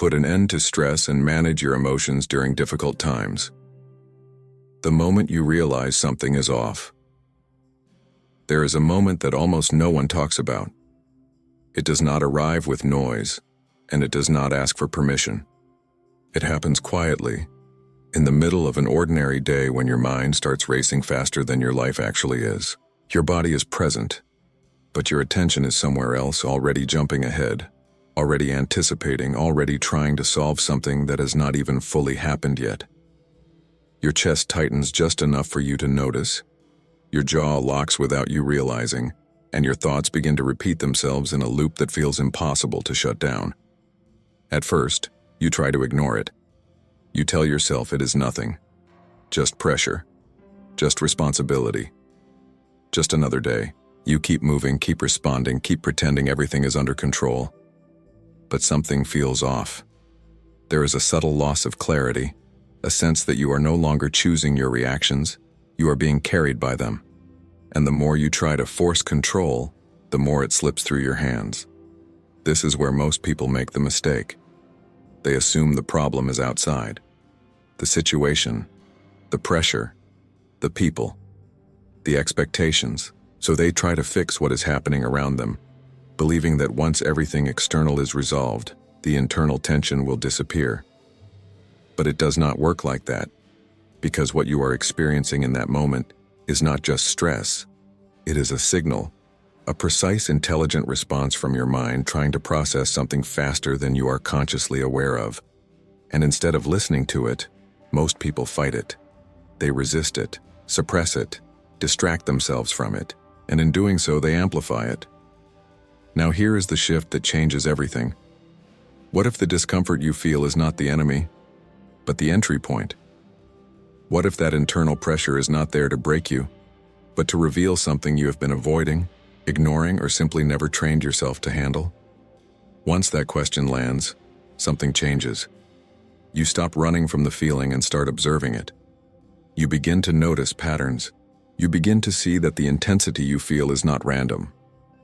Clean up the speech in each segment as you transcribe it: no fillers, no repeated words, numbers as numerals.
Put an end to stress and manage your emotions during difficult times. The moment you realize something is off. There is a moment that almost no one talks about. It does not arrive with noise, and it does not ask for permission. It happens quietly, in the middle of an ordinary day when your mind starts racing faster than your life actually is. Your body is present, but your attention is somewhere else, already jumping ahead, already anticipating, already trying to solve something that has not even fully happened yet. Your chest tightens just enough for you to notice. Your jaw locks without you realizing, and your thoughts begin to repeat themselves in a loop that feels impossible to shut down. At first, you try to ignore it. You tell yourself it is nothing. Just pressure. Just responsibility. Just another day. You keep moving, keep responding, keep pretending everything is under control. But something feels off. There is a subtle loss of clarity, a sense that you are no longer choosing your reactions, you are being carried by them. And the more you try to force control, the more it slips through your hands. This is where most people make the mistake. They assume the problem is outside. The situation, the pressure, the people, the expectations. So they try to fix what is happening around them, believing that once everything external is resolved, the internal tension will disappear. But it does not work like that, because what you are experiencing in that moment is not just stress. It is a signal, a precise, intelligent response from your mind trying to process something faster than you are consciously aware of. And instead of listening to it, most people fight it. They resist it, suppress it, distract themselves from it, and in doing so they amplify it. Now here is the shift that changes everything. What if the discomfort you feel is not the enemy, but the entry point? What if that internal pressure is not there to break you, but to reveal something you have been avoiding, ignoring, or simply never trained yourself to handle? Once that question lands, something changes. You stop running from the feeling and start observing it. You begin to notice patterns. You begin to see that the intensity you feel is not random.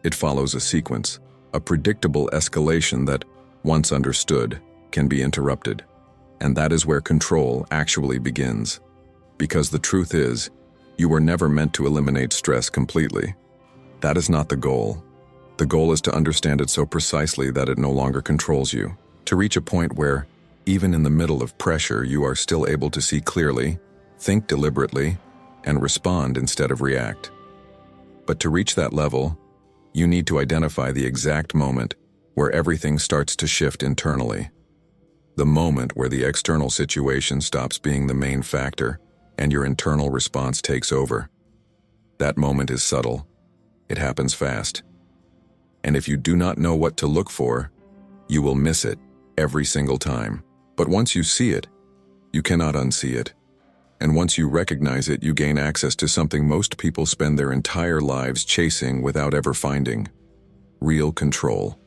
It follows a sequence, a predictable escalation that, once understood, can be interrupted. And that is where control actually begins. Because the truth is, you were never meant to eliminate stress completely. That is not the goal. The goal is to understand it so precisely that it no longer controls you. To reach a point where, even in the middle of pressure, you are still able to see clearly, think deliberately, and respond instead of react. But to reach that level, you need to identify the exact moment where everything starts to shift internally. The moment where the external situation stops being the main factor and your internal response takes over. That moment is subtle. It happens fast. And if you do not know what to look for, you will miss it every single time. But once you see it, you cannot unsee it. And once you recognize it, you gain access to something most people spend their entire lives chasing without ever finding: real control.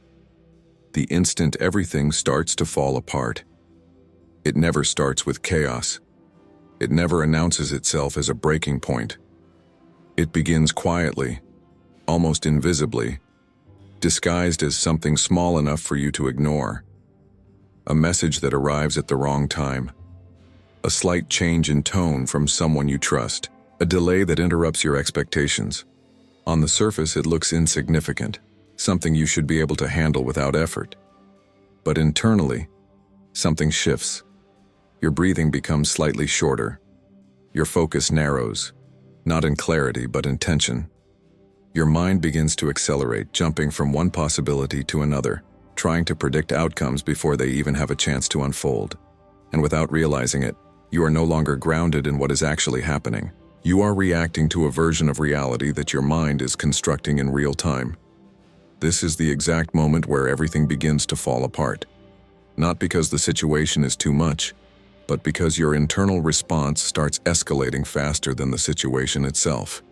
The instant everything starts to fall apart. It never starts with chaos. It never announces itself as a breaking point. It begins quietly, almost invisibly, disguised as something small enough for you to ignore. A message that arrives at the wrong time. A slight change in tone from someone you trust. A delay that interrupts your expectations. On the surface, it looks insignificant, something you should be able to handle without effort. But internally, something shifts. Your breathing becomes slightly shorter. Your focus narrows, not in clarity but in tension. Your mind begins to accelerate, jumping from one possibility to another, trying to predict outcomes before they even have a chance to unfold. And without realizing it, you are no longer grounded in what is actually happening. You are reacting to a version of reality that your mind is constructing in real time. This is the exact moment where everything begins to fall apart. Not because the situation is too much, but because your internal response starts escalating faster than the situation itself.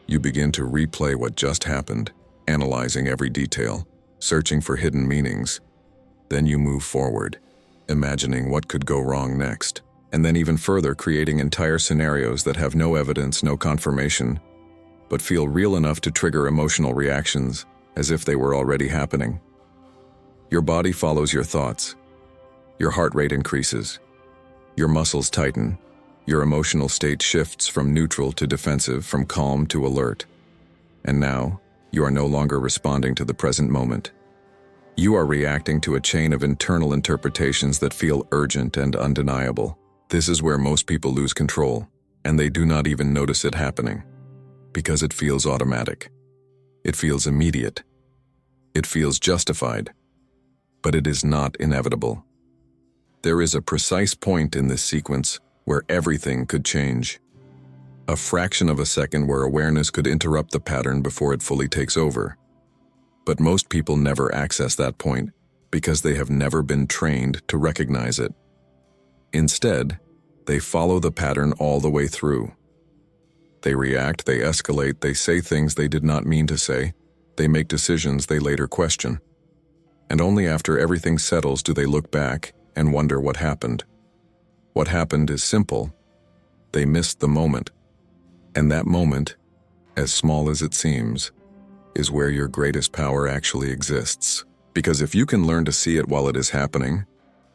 You begin to replay what just happened, analyzing every detail, searching for hidden meanings. Then you move forward, imagining what could go wrong next, and then even further creating entire scenarios that have no evidence, no confirmation, but feel real enough to trigger emotional reactions as if they were already happening. Your body follows your thoughts. Your heart rate increases. Your muscles tighten. Your emotional state shifts from neutral to defensive, from calm to alert. And now, you are no longer responding to the present moment. You are reacting to a chain of internal interpretations that feel urgent and undeniable. This is where most people lose control, and they do not even notice it happening. Because it feels automatic. It feels immediate. It feels justified. But it is not inevitable. There is a precise point in this sequence where everything could change. A fraction of a second where awareness could interrupt the pattern before it fully takes over. But most people never access that point because they have never been trained to recognize it. Instead, they follow the pattern all the way through. They react, they escalate, they say things they did not mean to say, they make decisions they later question. And only after everything settles do they look back and wonder what happened. What happened is simple. They missed the moment. And that moment, as small as it seems, is where your greatest power actually exists. Because if you can learn to see it while it is happening,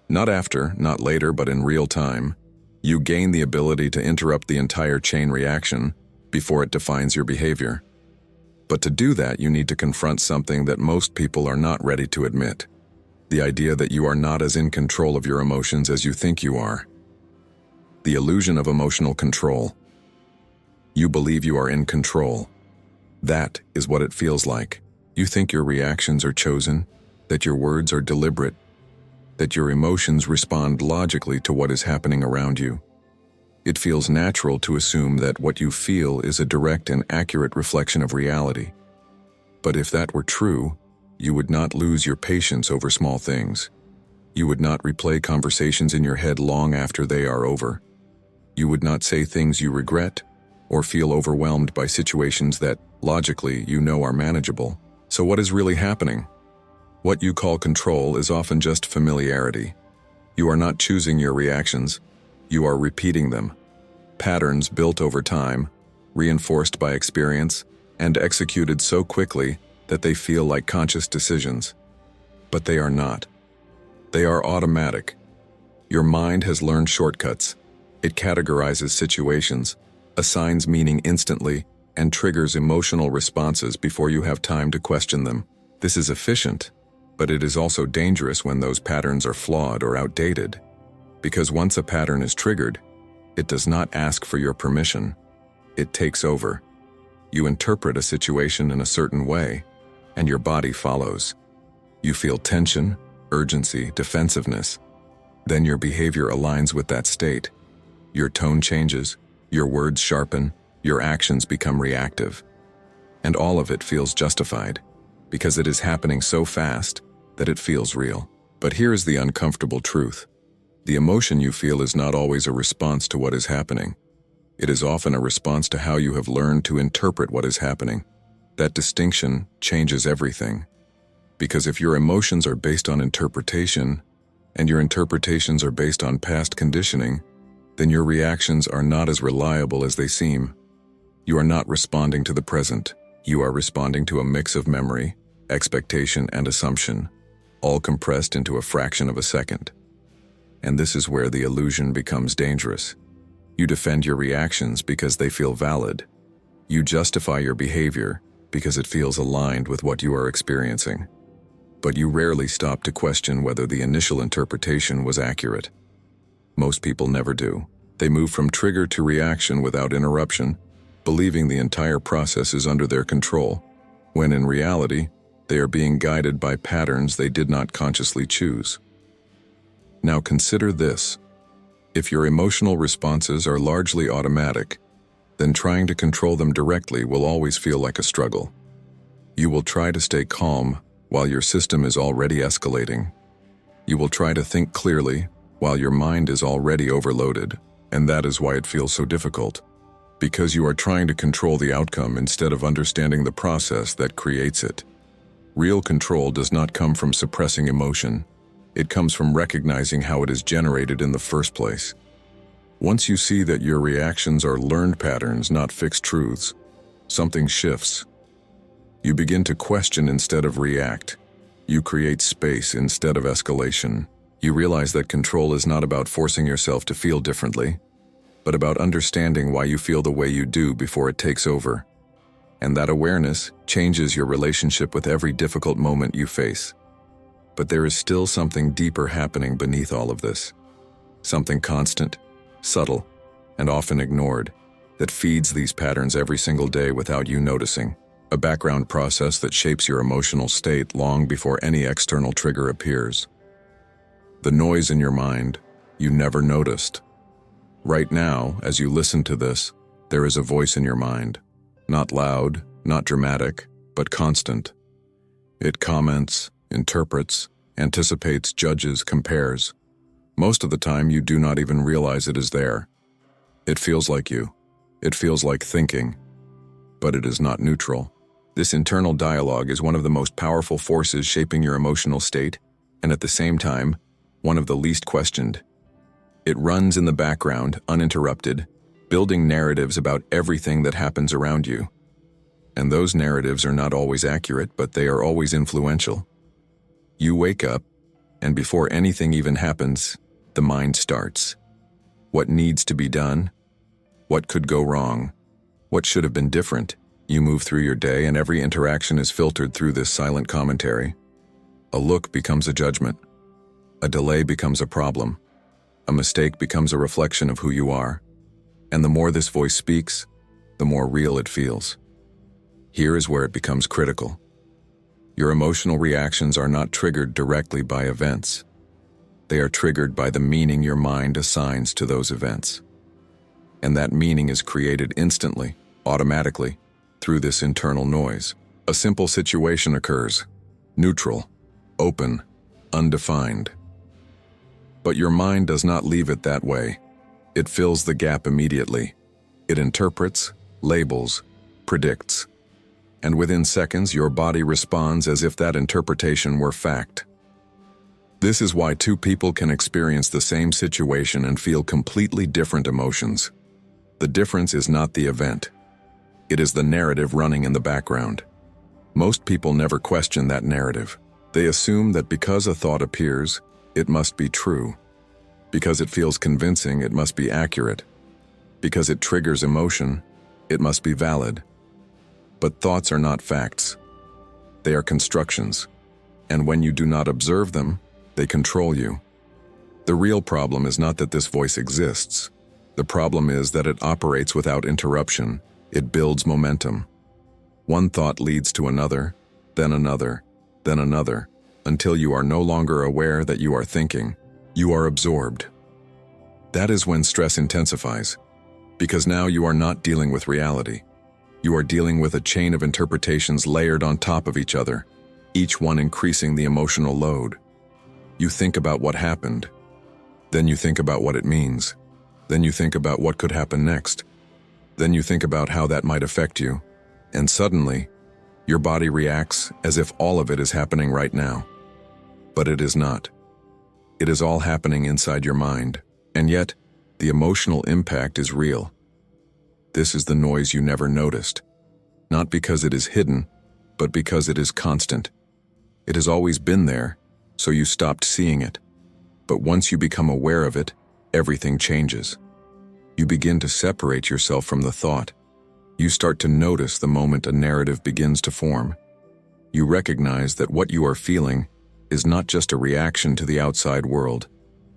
not after, not later, but in real time, you gain the ability to interrupt the entire chain reaction before it defines your behavior. But to do that, you need to confront something that most people are not ready to admit. The idea that you are not as in control of your emotions as you think you are. The illusion of emotional control. You believe you are in control. That is what it feels like. You think your reactions are chosen, that your words are deliberate, that your emotions respond logically to what is happening around you. It feels natural to assume that what you feel is a direct and accurate reflection of reality. But if that were true, you would not lose your patience over small things. You would not replay conversations in your head long after they are over. You would not say things you regret, or feel overwhelmed by situations that, logically, you know are manageable. So what is really happening? What you call control is often just familiarity. You are not choosing your reactions, you are repeating them. Patterns built over time, reinforced by experience, and executed so quickly that they feel like conscious decisions. But they are not. They are automatic. Your mind has learned shortcuts. It categorizes situations, assigns meaning instantly, and triggers emotional responses before you have time to question them. This is efficient, but it is also dangerous when those patterns are flawed or outdated. Because once a pattern is triggered, it does not ask for your permission. It takes over. You interpret a situation in a certain way, and your body follows. You feel tension, urgency, defensiveness. Then your behavior aligns with that state. Your tone changes, your words sharpen, your actions become reactive. And all of it feels justified, because it is happening so fast that it feels real. But here is the uncomfortable truth. The emotion you feel is not always a response to what is happening. It is often a response to how you have learned to interpret what is happening. That distinction changes everything. Because if your emotions are based on interpretation, and your interpretations are based on past conditioning, then your reactions are not as reliable as they seem. You are not responding to the present. You are responding to a mix of memory, expectation, and assumption, all compressed into a fraction of a second. And this is where the illusion becomes dangerous. You defend your reactions because they feel valid. You justify your behavior because it feels aligned with what you are experiencing. But you rarely stop to question whether the initial interpretation was accurate. Most people never do. They move from trigger to reaction without interruption, believing the entire process is under their control, when in reality, they are being guided by patterns they did not consciously choose. Now consider this. If your emotional responses are largely automatic, then trying to control them directly will always feel like a struggle. You will try to stay calm while your system is already escalating. You will try to think clearly while your mind is already overloaded, and that is why it feels so difficult. Because you are trying to control the outcome instead of understanding the process that creates it. Real control does not come from suppressing emotion. It comes from recognizing how it is generated in the first place. Once you see that your reactions are learned patterns, not fixed truths, something shifts. You begin to question instead of react. You create space instead of escalation. You realize that control is not about forcing yourself to feel differently, but about understanding why you feel the way you do before it takes over. And that awareness changes your relationship with every difficult moment you face. But there is still something deeper happening beneath all of this. Something constant, subtle, and often ignored, that feeds these patterns every single day without you noticing. A background process that shapes your emotional state long before any external trigger appears. The noise in your mind you never noticed. Right now, as you listen to this, there is a voice in your mind. Not loud, not dramatic, but constant. It comments, interprets, anticipates, judges, compares. Most of the time, you do not even realize it is there. It feels like you. It feels like thinking. But it is not neutral. This internal dialogue is one of the most powerful forces shaping your emotional state, and at the same time, one of the least questioned. It runs in the background, uninterrupted, building narratives about everything that happens around you. And those narratives are not always accurate, but they are always influential. You wake up, and before anything even happens, the mind starts. What needs to be done? What could go wrong? What should have been different? You move through your day, and every interaction is filtered through this silent commentary. A look becomes a judgment. A delay becomes a problem. A mistake becomes a reflection of who you are. And the more this voice speaks, the more real it feels. Here is where it becomes critical. Your emotional reactions are not triggered directly by events. They are triggered by the meaning your mind assigns to those events. And that meaning is created instantly, automatically, through this internal noise. A simple situation occurs, neutral, open, undefined. But your mind does not leave it that way. It fills the gap immediately. It interprets, labels, predicts. And within seconds, your body responds as if that interpretation were fact. This is why two people can experience the same situation and feel completely different emotions. The difference is not the event. It is the narrative running in the background. Most people never question that narrative. They assume that because a thought appears, it must be true. Because it feels convincing, it must be accurate. Because it triggers emotion, it must be valid. But thoughts are not facts. They are constructions. And when you do not observe them, they control you. The real problem is not that this voice exists. The problem is that it operates without interruption. It builds momentum. One thought leads to another, then another, then another, until you are no longer aware that you are thinking. You are absorbed. That is when stress intensifies, because now you are not dealing with reality. You are dealing with a chain of interpretations layered on top of each other, each one increasing the emotional load. You think about what happened, then you think about what it means, then you think about what could happen next, then you think about how that might affect you, and suddenly, your body reacts as if all of it is happening right now. But it is not. It is all happening inside your mind, and yet, the emotional impact is real. This is the noise you never noticed, not because it is hidden, but because it is constant. It has always been there, so you stopped seeing it. But once you become aware of it, everything changes. You begin to separate yourself from the thought. You start to notice the moment a narrative begins to form. You recognize that what you are feeling is not just a reaction to the outside world,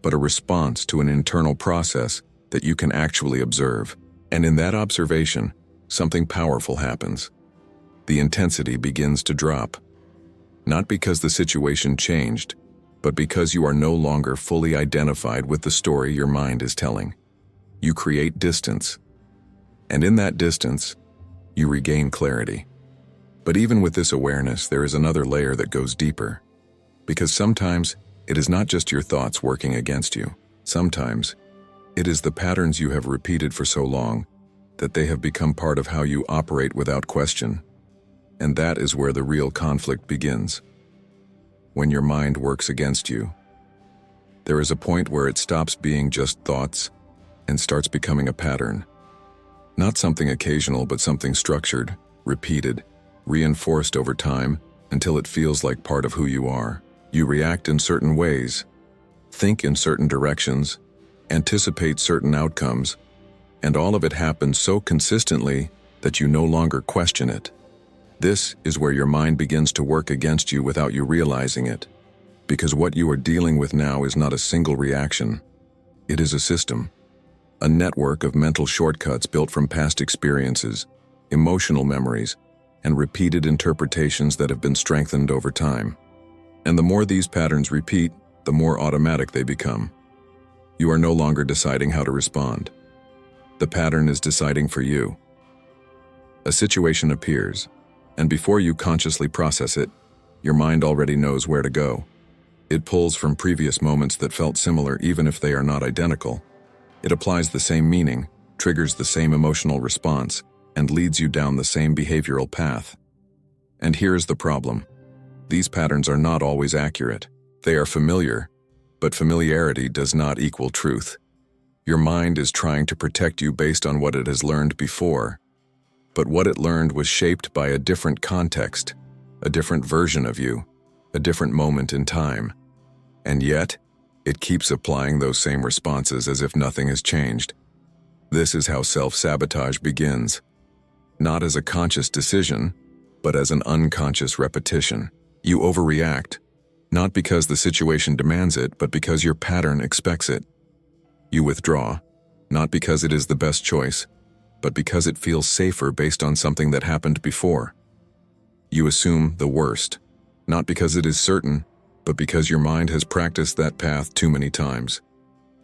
but a response to an internal process that you can actually observe. And in that observation, something powerful happens. The intensity begins to drop. Not because the situation changed, but because you are no longer fully identified with the story your mind is telling. You create distance. And in that distance, you regain clarity. But even with this awareness, there is another layer that goes deeper. Because sometimes, it is not just your thoughts working against you. Sometimes, it is the patterns you have repeated for so long that they have become part of how you operate without question. And that is where the real conflict begins. When your mind works against you, there is a point where it stops being just thoughts and starts becoming a pattern. Not something occasional, but something structured, repeated, reinforced over time until it feels like part of who you are. You react in certain ways, think in certain directions, anticipate certain outcomes, and all of it happens so consistently that you no longer question it. This is where your mind begins to work against you without you realizing it, because what you are dealing with now is not a single reaction. It is a system, a network of mental shortcuts built from past experiences, emotional memories, and repeated interpretations that have been strengthened over time. And the more these patterns repeat, the more automatic they become. You are no longer deciding how to respond. The pattern is deciding for you. A situation appears, and before you consciously process it, your mind already knows where to go. It pulls from previous moments that felt similar even if they are not identical. It applies the same meaning, triggers the same emotional response, and leads you down the same behavioral path. And here's the problem. These patterns are not always accurate. They are familiar, but familiarity does not equal truth. Your mind is trying to protect you based on what it has learned before, but what it learned was shaped by a different context, a different version of you, a different moment in time. And yet, it keeps applying those same responses as if nothing has changed. This is how self-sabotage begins. Not as a conscious decision, but as an unconscious repetition. You overreact, not because the situation demands it, but because your pattern expects it. You withdraw, not because it is the best choice, but because it feels safer based on something that happened before. You assume the worst, not because it is certain, but because your mind has practiced that path too many times.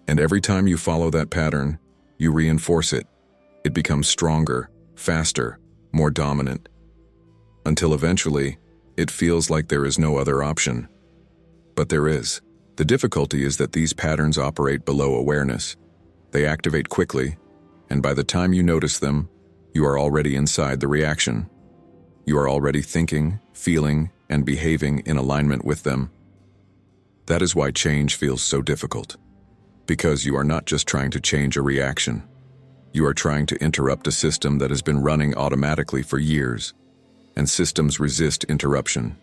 And every time you follow that pattern, you reinforce it. It becomes stronger, faster, more dominant, until eventually, it feels like there is no other option. But there is. The difficulty is that these patterns operate below awareness. They activate quickly, and by the time you notice them, you are already inside the reaction. You are already thinking, feeling, and behaving in alignment with them. That is why change feels so difficult. Because you are not just trying to change a reaction. You are trying to interrupt a system that has been running automatically for years. And systems resist interruption.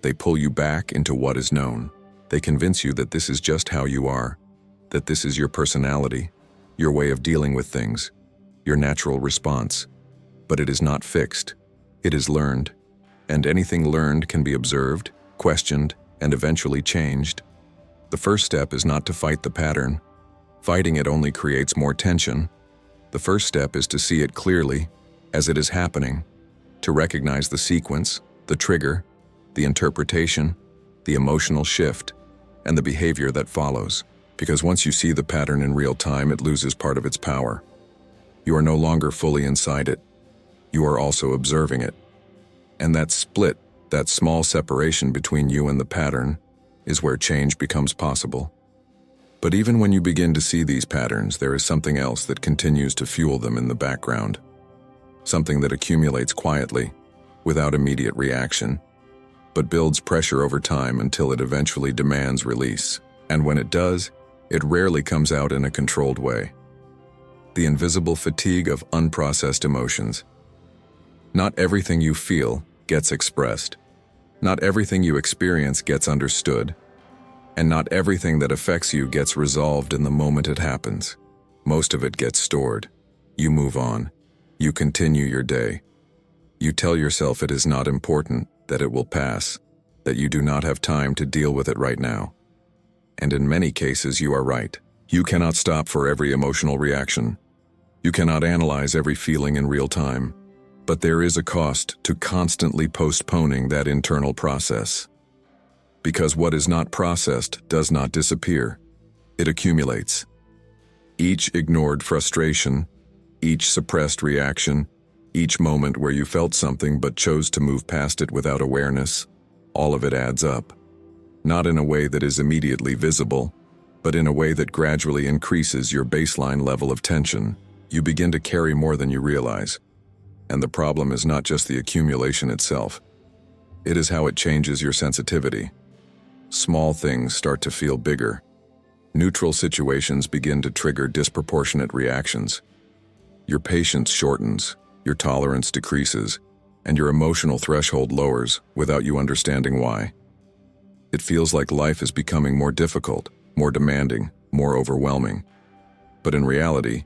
They pull you back into what is known. They convince you that this is just how you are, that this is your personality, your way of dealing with things, your natural response. But it is not fixed. It is learned. And anything learned can be observed, questioned, and eventually changed. The first step is not to fight the pattern. Fighting it only creates more tension. The first step is to see it clearly, as it is happening, to recognize the sequence, the trigger, the interpretation, the emotional shift, and the behavior that follows. Because once you see the pattern in real time, it loses part of its power. You are no longer fully inside it. You are also observing it. And that split, that small separation between you and the pattern, is where change becomes possible. But even when you begin to see these patterns, there is something else that continues to fuel them in the background. Something that accumulates quietly, without immediate reaction, but builds pressure over time until it eventually demands release. And when it does, it rarely comes out in a controlled way. The invisible fatigue of unprocessed emotions. Not everything you feel gets expressed. Not everything you experience gets understood. And not everything that affects you gets resolved in the moment it happens. Most of it gets stored. You move on. You continue your day. You tell yourself it is not important, that it will pass, that you do not have time to deal with it right now. And in many cases, you are right. You cannot stop for every emotional reaction. You cannot analyze every feeling in real time. But there is a cost to constantly postponing that internal process. Because what is not processed does not disappear. It accumulates. Each ignored frustration, each suppressed reaction, each moment where you felt something but chose to move past it without awareness, all of it adds up. Not in a way that is immediately visible, but in a way that gradually increases your baseline level of tension. You begin to carry more than you realize. And the problem is not just the accumulation itself. It is how it changes your sensitivity. Small things start to feel bigger. Neutral situations begin to trigger disproportionate reactions. Your patience shortens, your tolerance decreases, and your emotional threshold lowers without you understanding why. It feels like life is becoming more difficult, more demanding, more overwhelming. But in reality,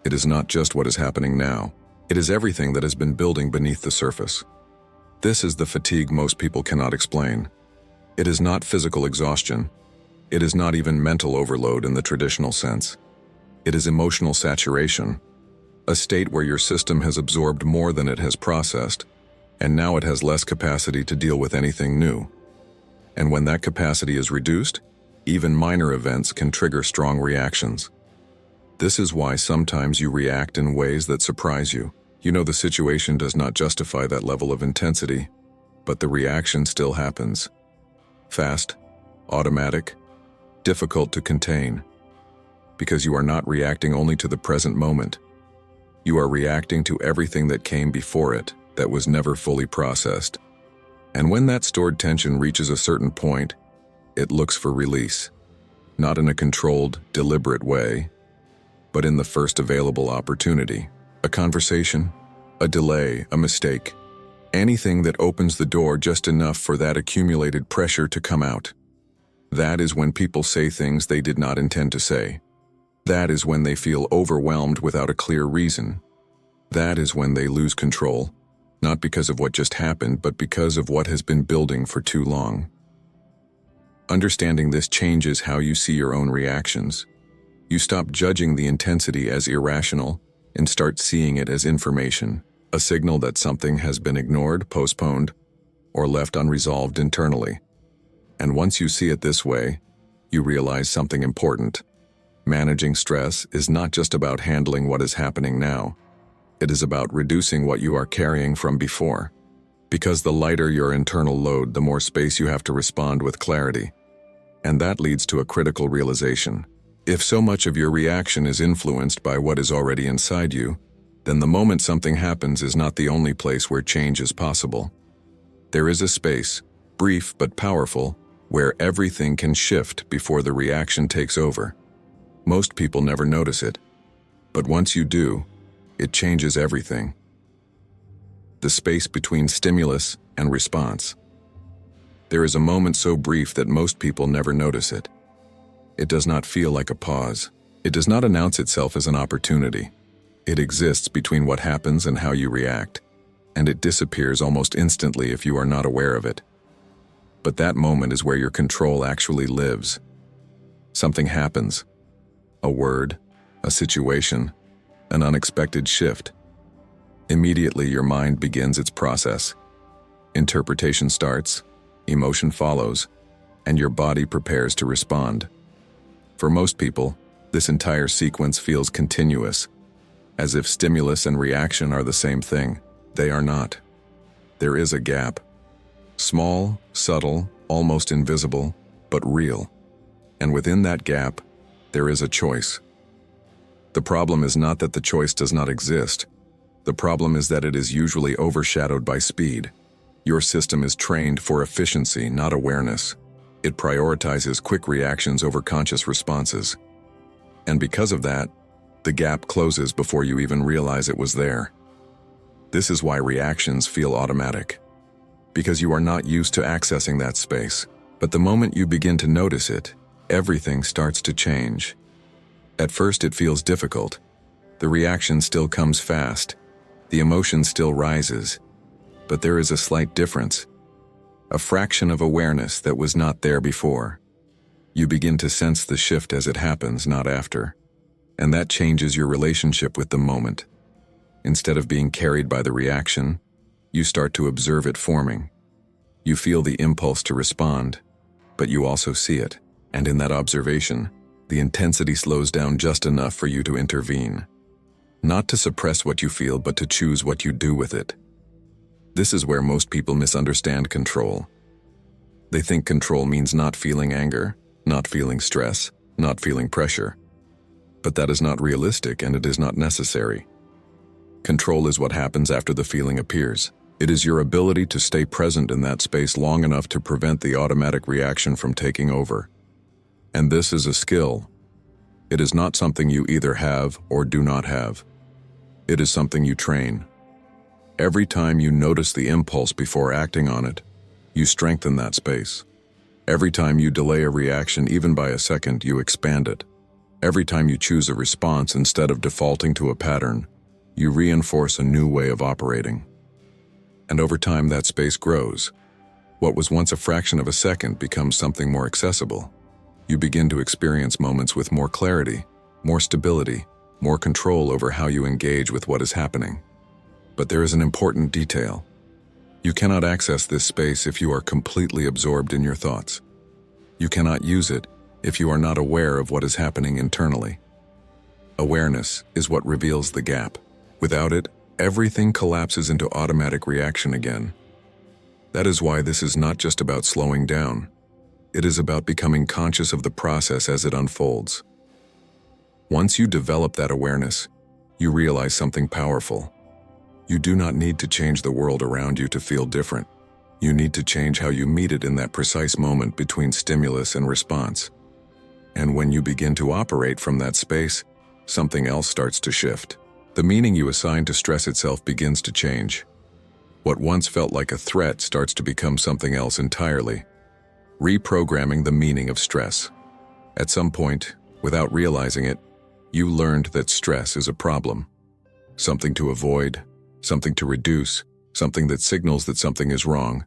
it is not just what is happening now. It is everything that has been building beneath the surface. This is the fatigue most people cannot explain. It is not physical exhaustion. It is not even mental overload in the traditional sense. It is emotional saturation, a state where your system has absorbed more than it has processed, and now it has less capacity to deal with anything new. And when that capacity is reduced, even minor events can trigger strong reactions. This is why sometimes you react in ways that surprise you. You know the situation does not justify that level of intensity, but the reaction still happens. Fast, automatic, difficult to contain. Because you are not reacting only to the present moment. You are reacting to everything that came before it that was never fully processed. And when that stored tension reaches a certain point, it looks for release. Not in a controlled, deliberate way, but in the first available opportunity. A conversation, a delay, a mistake. Anything that opens the door just enough for that accumulated pressure to come out. That is when people say things they did not intend to say. That is when they feel overwhelmed without a clear reason. That is when they lose control, not because of what just happened, but because of what has been building for too long. Understanding this changes how you see your own reactions. You stop judging the intensity as irrational and start seeing it as information, a signal that something has been ignored, postponed, or left unresolved internally. And once you see it this way, you realize something important. Managing stress is not just about handling what is happening now. It is about reducing what you are carrying from before. Because the lighter your internal load, the more space you have to respond with clarity. And that leads to a critical realization. If so much of your reaction is influenced by what is already inside you, then the moment something happens is not the only place where change is possible. There is a space, brief but powerful, where everything can shift before the reaction takes over. Most people never notice it, but once you do, it changes everything. The space between stimulus and response. There is a moment so brief that most people never notice it. It does not feel like a pause. It does not announce itself as an opportunity. It exists between what happens and how you react, and it disappears almost instantly if you are not aware of it. But that moment is where your control actually lives. Something happens. A word, a situation, an unexpected shift. Immediately your mind begins its process. Interpretation starts, emotion follows, and your body prepares to respond. For most people, this entire sequence feels continuous, as if stimulus and reaction are the same thing. They are not. There is a gap. Small, subtle, almost invisible, but real. And within that gap, there is a choice. The problem is not that the choice does not exist. The problem is that it is usually overshadowed by speed. Your system is trained for efficiency, not awareness. It prioritizes quick reactions over conscious responses. And because of that, the gap closes before you even realize it was there. This is why reactions feel automatic. Because you are not used to accessing that space. But the moment you begin to notice it, everything starts to change. At first it feels difficult. The reaction still comes fast. The emotion still rises. But there is a slight difference. A fraction of awareness that was not there before. You begin to sense the shift as it happens, not after. And that changes your relationship with the moment. Instead of being carried by the reaction, you start to observe it forming. You feel the impulse to respond, but you also see it. And in that observation, the intensity slows down just enough for you to intervene. Not to suppress what you feel, but to choose what you do with it. This is where most people misunderstand control. They think control means not feeling anger, not feeling stress, not feeling pressure. But that is not realistic, and it is not necessary. Control is what happens after the feeling appears. It is your ability to stay present in that space long enough to prevent the automatic reaction from taking over. And this is a skill. It is not something you either have or do not have. It is something you train. Every time you notice the impulse before acting on it, you strengthen that space. Every time you delay a reaction even by a second, you expand it. Every time you choose a response instead of defaulting to a pattern, you reinforce a new way of operating. And over time, that space grows. What was once a fraction of a second becomes something more accessible. You begin to experience moments with more clarity, more stability, more control over how you engage with what is happening. But there is an important detail. You cannot access this space if you are completely absorbed in your thoughts. You cannot use it if you are not aware of what is happening internally. Awareness is what reveals the gap. Without it, everything collapses into automatic reaction again. That is why this is not just about slowing down. It is about becoming conscious of the process as it unfolds. Once you develop that awareness, you realize something powerful. You do not need to change the world around you to feel different. You need to change how you meet it in that precise moment between stimulus and response. And when you begin to operate from that space, something else starts to shift. The meaning you assign to stress itself begins to change. What once felt like a threat starts to become something else entirely. Reprogramming the meaning of stress. At some point, without realizing it, you learned that stress is a problem. Something to avoid, something to reduce, something that signals that something is wrong.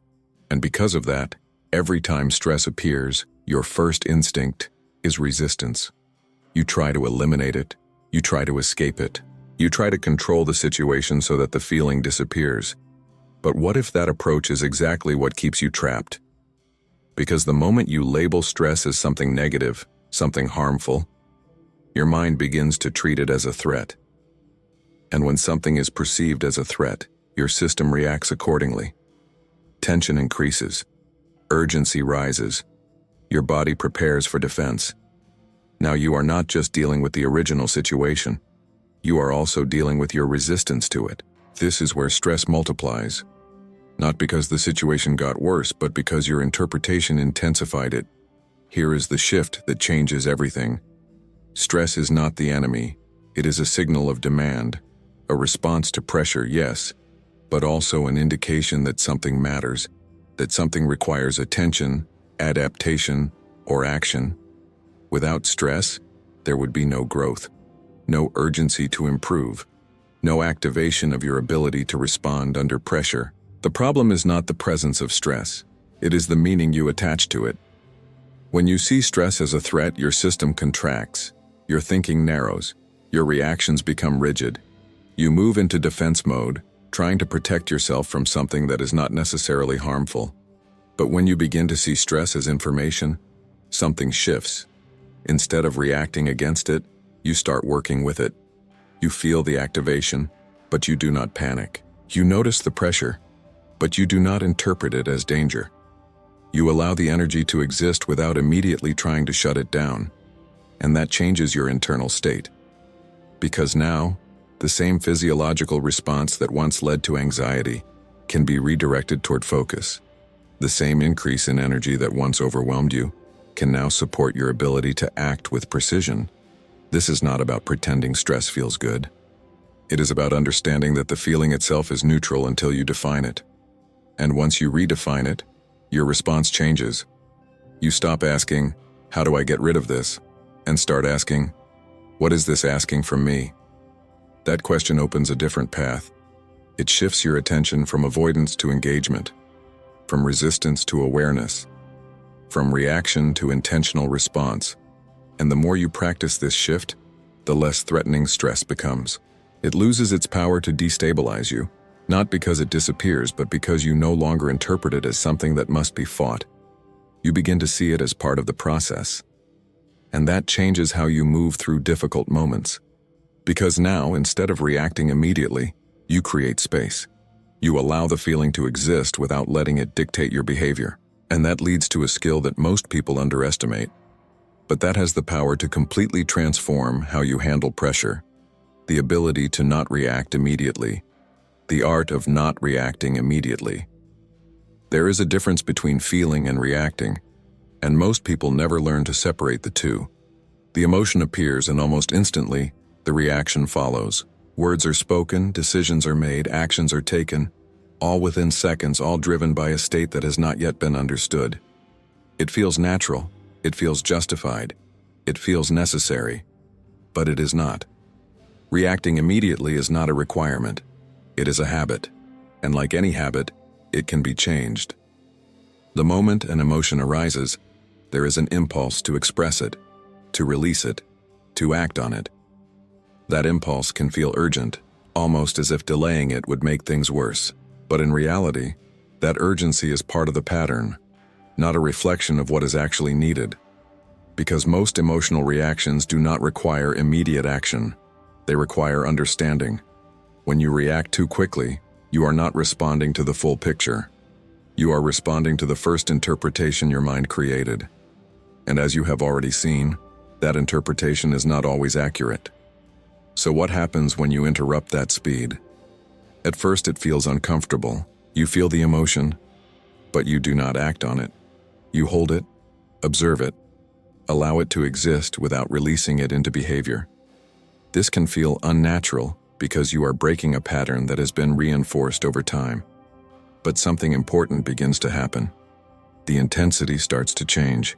And because of that, every time stress appears, your first instinct is resistance. You try to eliminate it, you try to escape it, you try to control the situation so that the feeling disappears. But what if that approach is exactly what keeps you trapped? Because the moment you label stress as something negative, something harmful, your mind begins to treat it as a threat. And when something is perceived as a threat, your system reacts accordingly. Tension increases. Urgency rises. Your body prepares for defense. Now you are not just dealing with the original situation. You are also dealing with your resistance to it. This is where stress multiplies. Not because the situation got worse, but because your interpretation intensified it. Here is the shift that changes everything. Stress is not the enemy. It is a signal of demand. A response to pressure, yes, but also an indication that something matters, that something requires attention, adaptation, or action. Without stress, there would be no growth, no urgency to improve, no activation of your ability to respond under pressure. The problem is not the presence of stress. It is the meaning you attach to it. When you see stress as a threat, your system contracts, your thinking narrows, your reactions become rigid. You move into defense mode, trying to protect yourself from something that is not necessarily harmful. But when you begin to see stress as information, something shifts. Instead of reacting against it, you start working with it. You feel the activation, but you do not panic. You notice the pressure, but you do not interpret it as danger. You allow the energy to exist without immediately trying to shut it down. And that changes your internal state. Because now, the same physiological response that once led to anxiety can be redirected toward focus. The same increase in energy that once overwhelmed you can now support your ability to act with precision. This is not about pretending stress feels good. It is about understanding that the feeling itself is neutral until you define it. And once you redefine it, your response changes. You stop asking, "How do I get rid of this?" and start asking, "What is this asking from me?" That question opens a different path. It shifts your attention from avoidance to engagement, from resistance to awareness, from reaction to intentional response. And the more you practice this shift, the less threatening stress becomes. It loses its power to destabilize you, not because it disappears, but because you no longer interpret it as something that must be fought. You begin to see it as part of the process. And that changes how you move through difficult moments. Because now, instead of reacting immediately, you create space. You allow the feeling to exist without letting it dictate your behavior. And that leads to a skill that most people underestimate. But that has the power to completely transform how you handle pressure. The ability to not react immediately. The art of not reacting immediately. There is a difference between feeling and reacting, and most people never learn to separate the two. The emotion appears, and almost instantly, the reaction follows. Words are spoken, decisions are made, actions are taken, all within seconds, all driven by a state that has not yet been understood. It feels natural, it feels justified, it feels necessary, but it is not. Reacting immediately is not a requirement. It is a habit, and like any habit, it can be changed. The moment an emotion arises, there is an impulse to express it, to release it, to act on it. That impulse can feel urgent, almost as if delaying it would make things worse. But in reality, that urgency is part of the pattern, not a reflection of what is actually needed. Because most emotional reactions do not require immediate action. They require understanding. When you react too quickly, you are not responding to the full picture. You are responding to the first interpretation your mind created. And as you have already seen, that interpretation is not always accurate. So what happens when you interrupt that speed? At first it feels uncomfortable. You feel the emotion, but you do not act on it. You hold it, observe it, allow it to exist without releasing it into behavior. This can feel unnatural because you are breaking a pattern that has been reinforced over time. But something important begins to happen. The intensity starts to change,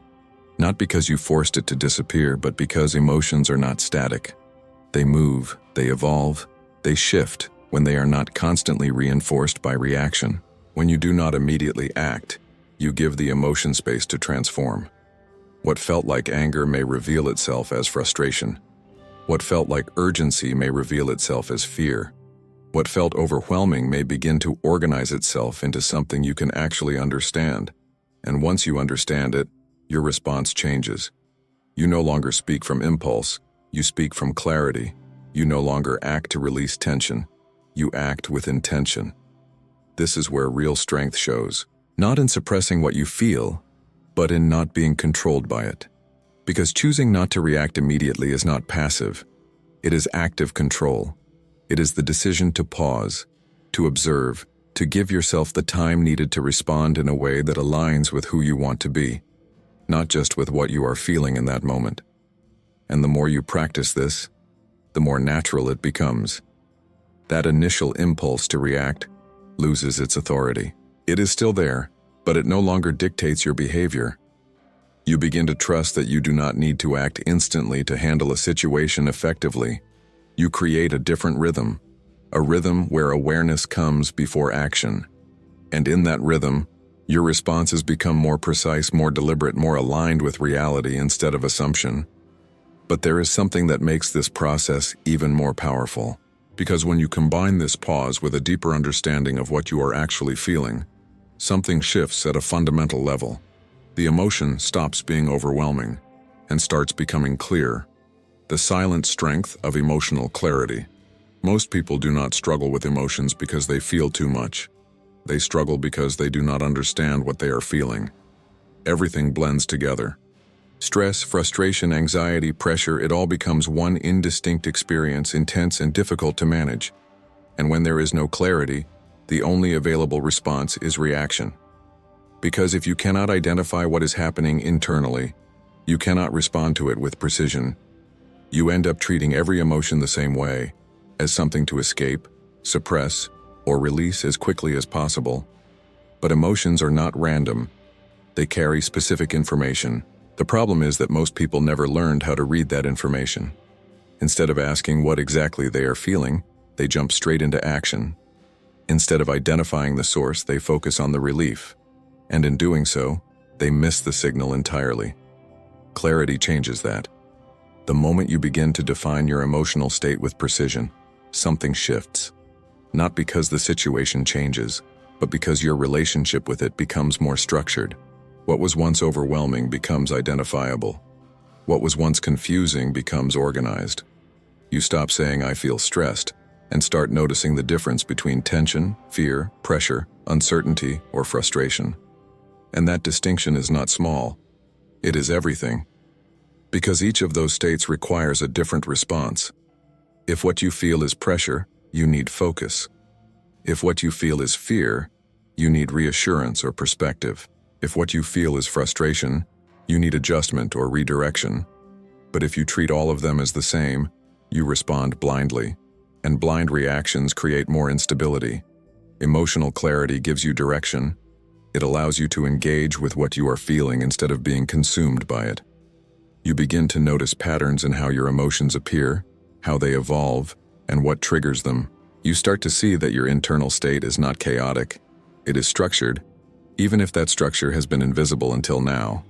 not because you forced it to disappear, but because emotions are not static. They move, they evolve, they shift when they are not constantly reinforced by reaction. When you do not immediately act, you give the emotion space to transform. What felt like anger may reveal itself as frustration. What felt like urgency may reveal itself as fear. What felt overwhelming may begin to organize itself into something you can actually understand. And once you understand it, your response changes. You no longer speak from impulse, you speak from clarity. You no longer act to release tension, you act with intention. This is where real strength shows, not in suppressing what you feel, but in not being controlled by it. Because choosing not to react immediately is not passive. It is active control. It is the decision to pause, to observe, to give yourself the time needed to respond in a way that aligns with who you want to be, not just with what you are feeling in that moment. And the more you practice this, the more natural it becomes. That initial impulse to react loses its authority. It is still there, but it no longer dictates your behavior. You begin to trust that you do not need to act instantly to handle a situation effectively. You create a different rhythm, a rhythm where awareness comes before action. And in that rhythm, your responses become more precise, more deliberate, more aligned with reality instead of assumption. But there is something that makes this process even more powerful. Because when you combine this pause with a deeper understanding of what you are actually feeling, something shifts at a fundamental level. The emotion stops being overwhelming and starts becoming clear. The silent strength of emotional clarity. Most people do not struggle with emotions because they feel too much. They struggle because they do not understand what they are feeling. Everything blends together. Stress, frustration, anxiety, pressure, it all becomes one indistinct experience, intense and difficult to manage. And when there is no clarity, the only available response is reaction. Because if you cannot identify what is happening internally, you cannot respond to it with precision. You end up treating every emotion the same way, as something to escape, suppress, or release as quickly as possible. But emotions are not random. They carry specific information. The problem is that most people never learned how to read that information. Instead of asking what exactly they are feeling, they jump straight into action. Instead of identifying the source, they focus on the relief. And in doing so, they miss the signal entirely. Clarity changes that. The moment you begin to define your emotional state with precision, something shifts. Not because the situation changes, but because your relationship with it becomes more structured. What was once overwhelming becomes identifiable. What was once confusing becomes organized. You stop saying, "I feel stressed," and start noticing the difference between tension, fear, pressure, uncertainty, or frustration. And that distinction is not small. It is everything. Because each of those states requires a different response. If what you feel is pressure, you need focus. If what you feel is fear, you need reassurance or perspective. If what you feel is frustration, you need adjustment or redirection. But if you treat all of them as the same, you respond blindly. And blind reactions create more instability. Emotional clarity gives you direction, It allows you to engage with what you are feeling instead of being consumed by it. You begin to notice patterns in how your emotions appear, how they evolve, and what triggers them. You start to see that your internal state is not chaotic. It is structured, even if that structure has been invisible until now.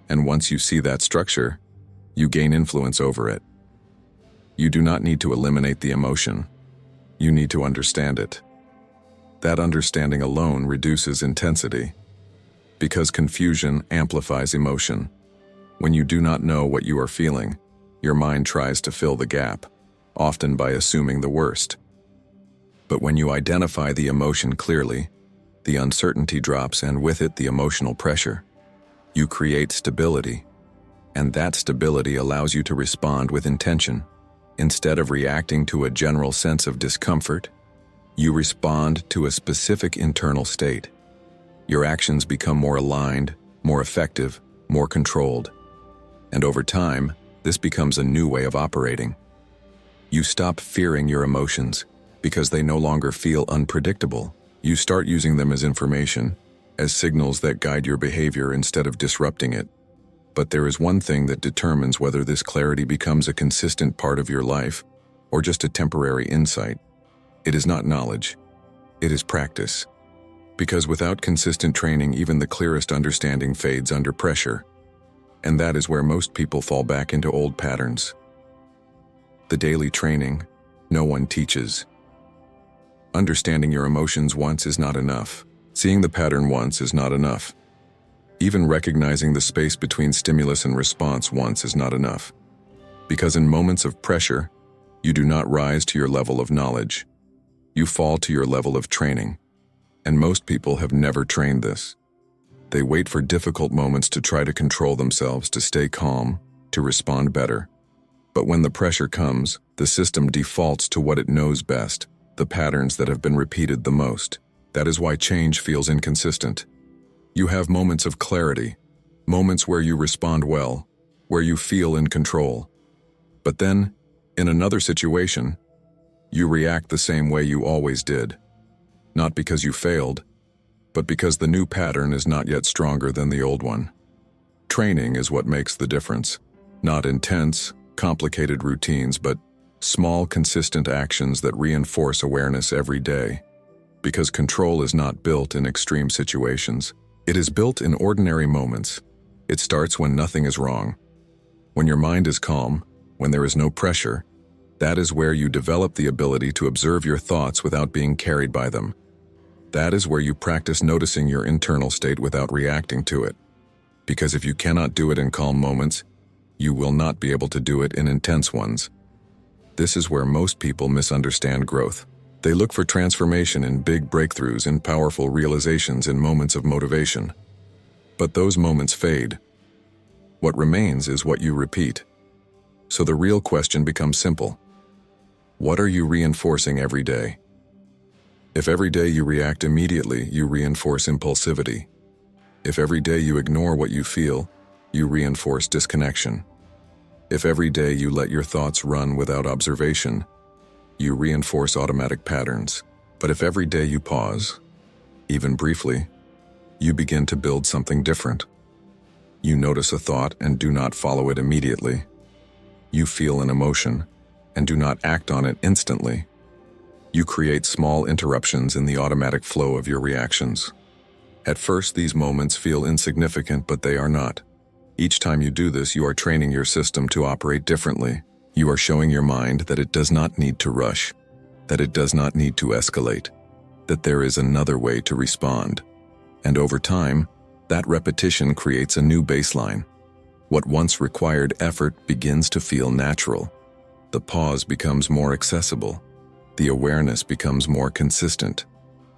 And once you see that structure, you gain influence over it. You do not need to eliminate the emotion. You need to understand it. That understanding alone reduces intensity, because confusion amplifies emotion. When you do not know what you are feeling, your mind tries to fill the gap, often by assuming the worst. But when you identify the emotion clearly, the uncertainty drops, and with it the emotional pressure. You create stability, and that stability allows you to respond with intention. Instead of reacting to a general sense of discomfort, you respond to a specific internal state. Your actions become more aligned, more effective, more controlled. And over time, this becomes a new way of operating. You stop fearing your emotions because they no longer feel unpredictable. You start using them as information, as signals that guide your behavior instead of disrupting it. But there is one thing that determines whether this clarity becomes a consistent part of your life or just a temporary insight. It is not knowledge. It is practice. Because without consistent training, even the clearest understanding fades under pressure. And that is where most people fall back into old patterns. The daily training, no one teaches. Understanding your emotions once is not enough. Seeing the pattern once is not enough. Even recognizing the space between stimulus and response once is not enough. Because in moments of pressure, you do not rise to your level of knowledge. You fall to your level of training. And most people have never trained this. They wait for difficult moments to try to control themselves, to stay calm, to respond better. But when the pressure comes, the system defaults to what it knows best, the patterns that have been repeated the most. That is why change feels inconsistent. You have moments of clarity, moments where you respond well, where you feel in control. But then, in another situation, you react the same way you always did. Not because you failed, but because the new pattern is not yet stronger than the old one. Training is what makes the difference. Not intense, complicated routines, but small, consistent actions that reinforce awareness every day. Because control is not built in extreme situations. It is built in ordinary moments. It starts when nothing is wrong. When your mind is calm, when there is no pressure, that is where you develop the ability to observe your thoughts without being carried by them. That is where you practice noticing your internal state without reacting to it. Because if you cannot do it in calm moments, you will not be able to do it in intense ones. This is where most people misunderstand growth. They look for transformation in big breakthroughs, in powerful realizations, in moments of motivation. But those moments fade. What remains is what you repeat. So the real question becomes simple. What are you reinforcing every day? If every day you react immediately, you reinforce impulsivity. If every day you ignore what you feel, you reinforce disconnection. If every day you let your thoughts run without observation, you reinforce automatic patterns. But if every day you pause, even briefly, you begin to build something different. You notice a thought and do not follow it immediately. You feel an emotion and do not act on it instantly. You create small interruptions in the automatic flow of your reactions. At first, these moments feel insignificant, but they are not. Each time you do this, you are training your system to operate differently. You are showing your mind that it does not need to rush, that it does not need to escalate, that there is another way to respond. And over time, that repetition creates a new baseline. What once required effort begins to feel natural. The pause becomes more accessible. The awareness becomes more consistent.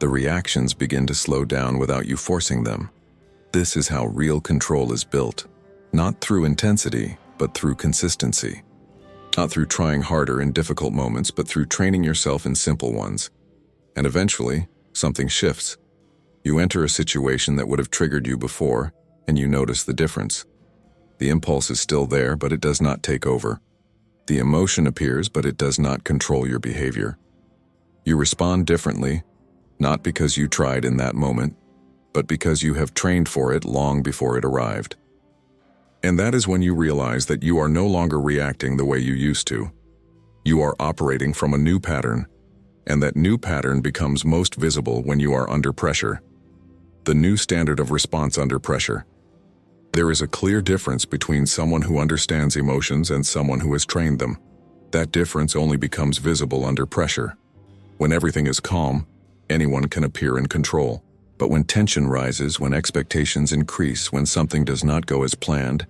The reactions begin to slow down without you forcing them. This is how real control is built. Not through intensity, but through consistency. Not through trying harder in difficult moments, but through training yourself in simple ones. And eventually, something shifts. You enter a situation that would have triggered you before, and you notice the difference. The impulse is still there, but it does not take over. The emotion appears, but it does not control your behavior. You respond differently, not because you tried in that moment, but because you have trained for it long before it arrived. And that is when you realize that you are no longer reacting the way you used to. You are operating from a new pattern, and that new pattern becomes most visible when you are under pressure. The new standard of response under pressure. There is a clear difference between someone who understands emotions and someone who has trained them. That difference only becomes visible under pressure. When everything is calm, anyone can appear in control. But when tension rises, when expectations increase, when something does not go as planned,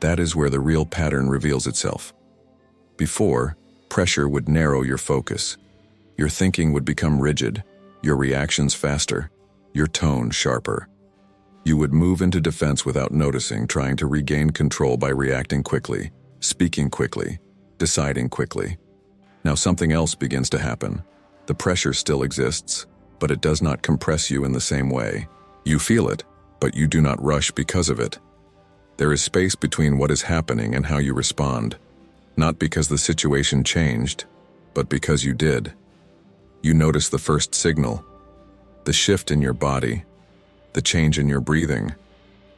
that is where the real pattern reveals itself. Before, pressure would narrow your focus. Your thinking would become rigid, your reactions faster, your tone sharper. You would move into defense without noticing, trying to regain control by reacting quickly, speaking quickly, deciding quickly. Now something else begins to happen. The pressure still exists, but it does not compress you in the same way. You feel it, but you do not rush because of it. There is space between what is happening and how you respond, not because the situation changed, but because you did. You notice the first signal, the shift in your body, the change in your breathing,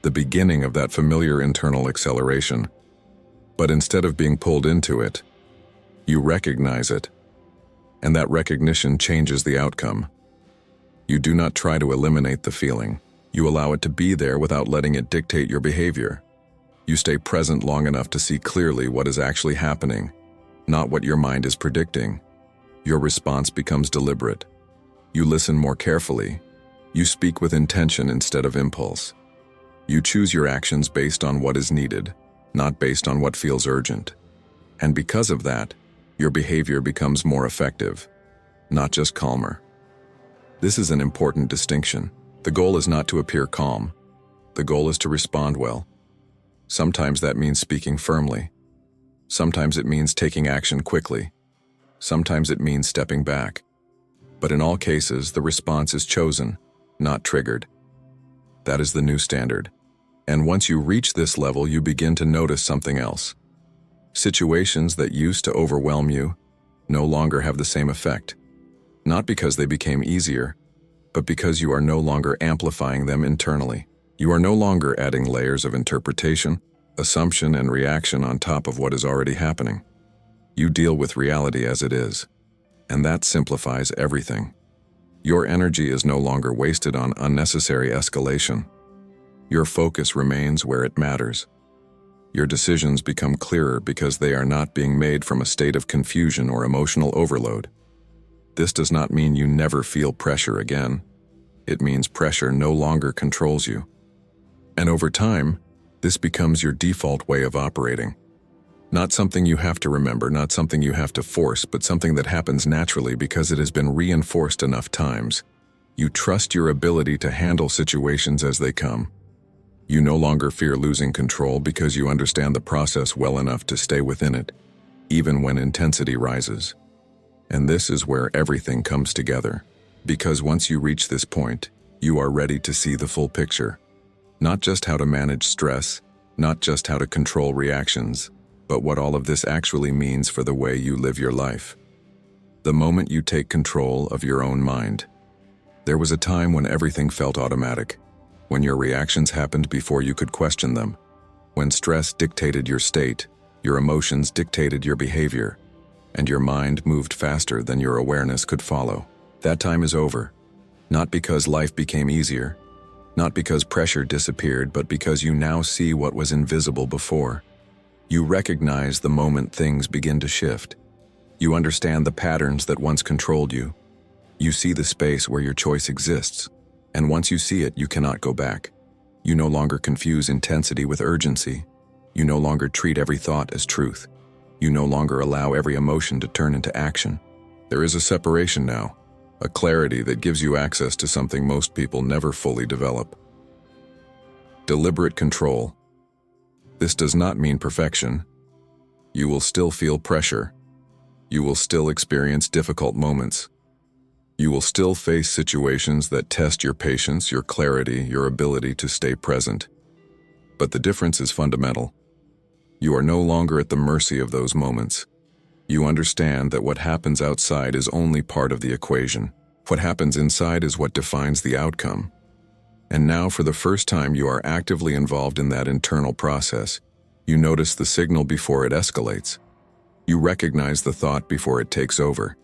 the beginning of that familiar internal acceleration. But instead of being pulled into it, you recognize it, and that recognition changes the outcome. You do not try to eliminate the feeling. You allow it to be there without letting it dictate your behavior. You stay present long enough to see clearly what is actually happening, not what your mind is predicting. Your response becomes deliberate. You listen more carefully. You speak with intention instead of impulse. You choose your actions based on what is needed, not based on what feels urgent. And because of that, your behavior becomes more effective, not just calmer. This is an important distinction. The goal is not to appear calm. The goal is to respond well. Sometimes that means speaking firmly. Sometimes it means taking action quickly. Sometimes it means stepping back. But in all cases, the response is chosen, not triggered. That is the new standard. And once you reach this level, you begin to notice something else. Situations that used to overwhelm you no longer have the same effect. Not because they became easier, but because you are no longer amplifying them internally. You are no longer adding layers of interpretation, assumption, and reaction on top of what is already happening. You deal with reality as it is, and that simplifies everything. Your energy is no longer wasted on unnecessary escalation. Your focus remains where it matters. Your decisions become clearer because they are not being made from a state of confusion or emotional overload. This does not mean you never feel pressure again. It means pressure no longer controls you. And over time, this becomes your default way of operating. Not something you have to remember, not something you have to force, but something that happens naturally because it has been reinforced enough times. You trust your ability to handle situations as they come. You no longer fear losing control because you understand the process well enough to stay within it, even when intensity rises. And this is where everything comes together. Because once you reach this point, you are ready to see the full picture. Not just how to manage stress, not just how to control reactions, but what all of this actually means for the way you live your life. The moment you take control of your own mind. There was a time when everything felt automatic, when your reactions happened before you could question them, when stress dictated your state, your emotions dictated your behavior, and your mind moved faster than your awareness could follow. That time is over, not because life became easier, not because pressure disappeared, but because you now see what was invisible before. You recognize the moment things begin to shift. You understand the patterns that once controlled you. You see the space where your choice exists, and once you see it, you cannot go back. You no longer confuse intensity with urgency. You no longer treat every thought as truth. You no longer allow every emotion to turn into action. There is a separation now, a clarity that gives you access to something most people never fully develop. Deliberate control. This does not mean perfection. You will still feel pressure. You will still experience difficult moments. You will still face situations that test your patience, your clarity, your ability to stay present. But the difference is fundamental. You are no longer at the mercy of those moments. You understand that what happens outside is only part of the equation. What happens inside is what defines the outcome. And now, for the first time, you are actively involved in that internal process. You notice the signal before it escalates. You recognize the thought before it takes over.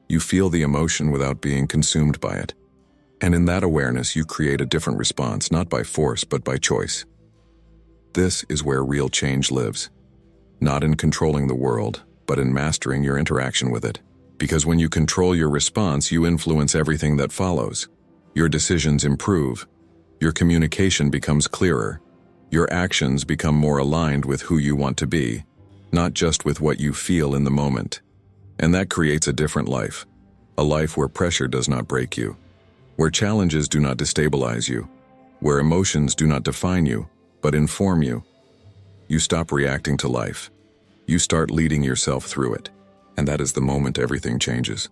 You feel the emotion without being consumed by it. And in that awareness, you create a different response, not by force, but by choice. This is where real change lives. Not in controlling the world, but in mastering your interaction with it. Because when you control your response, you influence everything that follows. Your decisions improve. Your communication becomes clearer. Your actions become more aligned with who you want to be, not just with what you feel in the moment. And that creates a different life. A life where pressure does not break you, where challenges do not destabilize you, where emotions do not define you, but inform you. You stop reacting to life. You start leading yourself through it. And that is the moment everything changes.